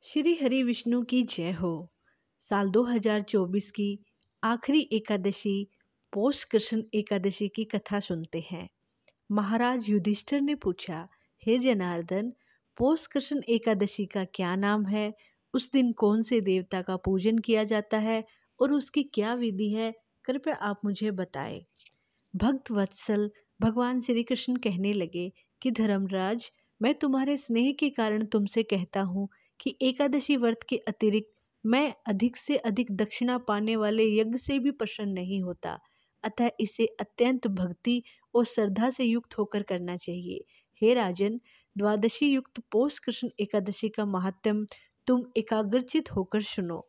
श्री हरि विष्णु की जय हो। साल 2024 की आखिरी एकादशी पौष कृष्ण एकादशी की कथा सुनते हैं। महाराज युधिष्ठिर ने पूछा, हे जनार्दन, पौष कृष्ण एकादशी का क्या नाम है? उस दिन कौन से देवता का पूजन किया जाता है और उसकी क्या विधि है? कृपया आप मुझे बताएं। भक्त वत्सल भगवान श्री कृष्ण कहने लगे कि धर्मराज, मैं तुम्हारे स्नेह के कारण तुमसे कहता हूँ कि एकादशी व्रत के अतिरिक्त मैं अधिक से अधिक दक्षिणा पाने वाले यज्ञ से भी प्रसन्न नहीं होता। अतः इसे अत्यंत भक्ति और श्रद्धा से युक्त होकर करना चाहिए। हे राजन, द्वादशी युक्त पौष कृष्ण एकादशी का महात्म्य तुम एकाग्रचित होकर सुनो।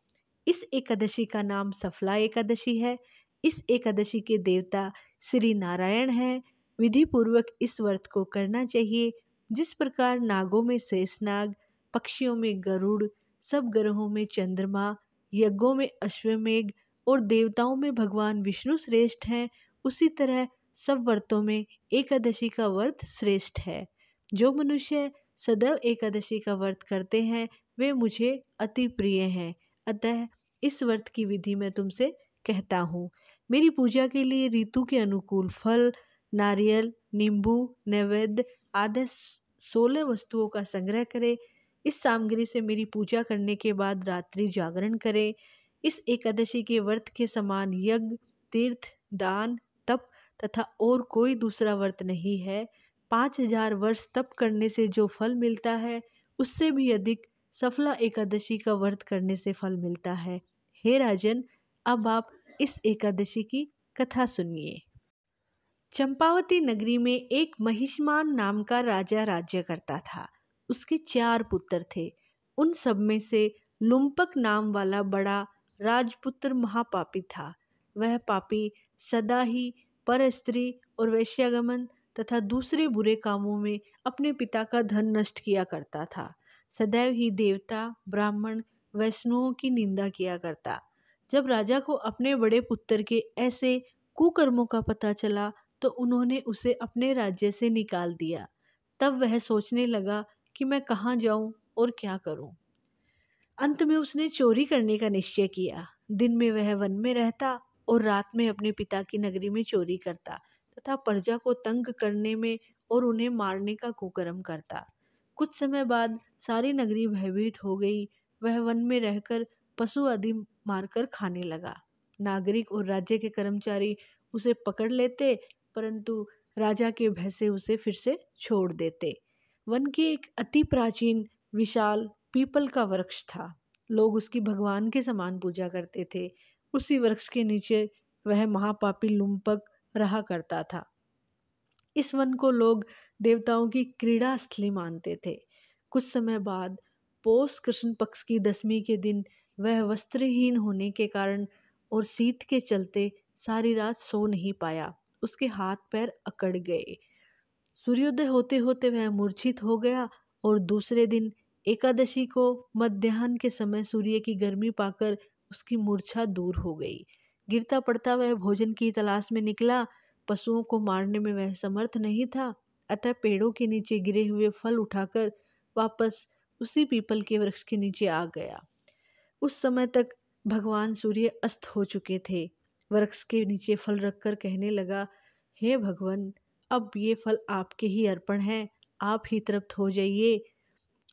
इस एकादशी का नाम सफला एकादशी है। इस एकादशी के देवता श्री नारायण है। विधि पूर्वक इस व्रत को करना चाहिए। जिस प्रकार नागों में शेषनाग, पक्षियों में गरुड़, सब ग्रहों में चंद्रमा, यज्ञों में अश्वमेघ और देवताओं में भगवान विष्णु श्रेष्ठ हैं, उसी तरह सब व्रतों में एकादशी का व्रत श्रेष्ठ है। जो मनुष्य सदैव एकादशी का व्रत करते हैं वे मुझे अति प्रिय हैं। अतः इस व्रत की विधि मैं तुमसे कहता हूँ। मेरी पूजा के लिए ऋतु के अनुकूल फल, नारियल, नींबू, नैवेद्य आदि 16 वस्तुओं का संग्रह करें। इस सामग्री से मेरी पूजा करने के बाद रात्रि जागरण करें। इस एकादशी के व्रत के समान यज्ञ, तीर्थ, दान, तप तथा और कोई दूसरा व्रत नहीं है। 5000 वर्ष तप करने से जो फल मिलता है उससे भी अधिक सफला एकादशी का व्रत करने से फल मिलता है। हे राजन, अब आप इस एकादशी की कथा सुनिए। चंपावती नगरी में एक महिष्मान नाम का राजा राज्य करता था। उसके 4 पुत्र थे। उन सब में से लुम्पक नाम वाला बड़ा राजपुत्र महापापी था। वह पापी सदा ही परस्त्री और वैश्यागमन तथा दूसरे बुरे कामों में अपने पिता का धन नष्ट किया करता था। सदैव ही देवता, ब्राह्मण, वैष्णवों की निंदा किया करता। जब राजा को अपने बड़े पुत्र के ऐसे कुकर्मों का पता चला तो उन्होंने उसे अपने राज्य से निकाल दिया। तब वह सोचने लगा कि मैं कहाँ जाऊं और क्या करूं। अंत में उसने चोरी करने का निश्चय किया। दिन में वह वन में रहता और रात में अपने पिता की नगरी में चोरी करता तथा प्रजा को तंग करने में और उन्हें मारने का कुकर्म करता। कुछ समय बाद सारी नगरी भयभीत हो गई। वह वन में रहकर पशु आदि मारकर खाने लगा। नागरिक और राज्य के कर्मचारी उसे पकड़ लेते, परंतु राजा के भय से उसे फिर से छोड़ देते। वन के एक अति प्राचीन विशाल पीपल का वृक्ष था। लोग उसकी भगवान के समान पूजा करते थे। उसी वृक्ष के नीचे वह महापापी लुम्पक रहा करता था। इस वन को लोग देवताओं की क्रीड़ा स्थली मानते थे। कुछ समय बाद पौष कृष्ण पक्ष की 10वीं के दिन वह वस्त्रहीन होने के कारण और शीत के चलते सारी रात सो नहीं पाया। उसके हाथ पैर अकड़ गए। सूर्योदय होते होते वह मूर्छित हो गया और दूसरे दिन एकादशी को मध्याह्न के समय सूर्य की गर्मी पाकर उसकी मूर्छा दूर हो गई। गिरता पड़ता वह भोजन की तलाश में निकला। पशुओं को मारने में वह समर्थ नहीं था, अतः पेड़ों के नीचे गिरे हुए फल उठाकर वापस उसी पीपल के वृक्ष के नीचे आ गया। उस समय तक भगवान सूर्य अस्त हो चुके थे। वृक्ष के नीचे फल रखकर कहने लगा, हे भगवान, अब ये फल आपके ही अर्पण हैं, आप ही तृप्त हो जाइए।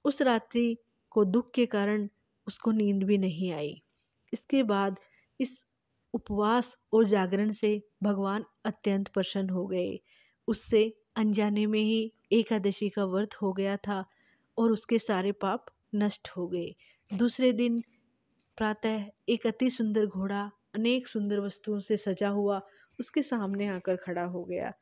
उस रात्रि को दुख के कारण उसको नींद भी नहीं आई। इसके बाद इस उपवास और जागरण से भगवान अत्यंत प्रसन्न हो गए। उससे अनजाने में ही एकादशी का व्रत हो गया था और उसके सारे पाप नष्ट हो गए। दूसरे दिन प्रातः एक अति सुंदर घोड़ा अनेक सुंदर वस्तुओं से सजा हुआ उसके सामने आकर खड़ा हो गया।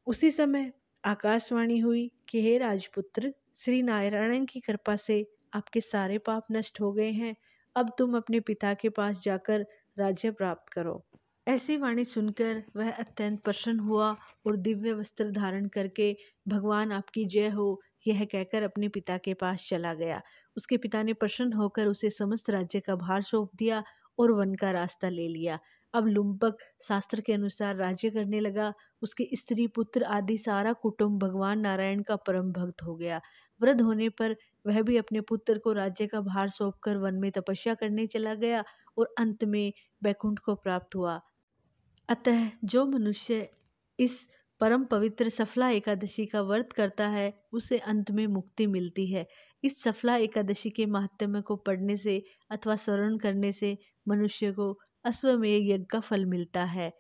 उसी समय आकाशवाणी हुई कि हे राजपुत्र, श्री नारायण की कृपा से आपके सारे पाप नष्ट हो गए हैं। अब तुम अपने पिता के पास जाकर राज्य प्राप्त करो। ऐसी वाणी सुनकर वह अत्यंत प्रसन्न हुआ और दिव्य वस्त्र धारण करके भगवान आपकी जय हो यह कहकर अपने पिता के पास चला गया। उसके पिता ने प्रसन्न होकर उसे समस्त राज्य का भार सौंप दिया और वन का रास्ता ले लिया। अब लुम्पक शास्त्र के अनुसार राज्य करने लगा। उसके स्त्री पुत्र आदि सारा कुटुंब भगवान नारायण का परम भक्त हो गया। वृद्ध होने पर वह भी अपने पुत्र को राज्य का भार सौंपकर वन में तपस्या करने चला गया और अंत में वैकुंठ को प्राप्त हुआ। अतः जो मनुष्य इस परम पवित्र सफला एकादशी का व्रत करता है उसे अंत में मुक्ति मिलती है। इस सफला एकादशी के महात्म्य को पढ़ने से अथवा स्मरण करने से मनुष्य को अश्वमेध यज्ञ का फल मिलता है।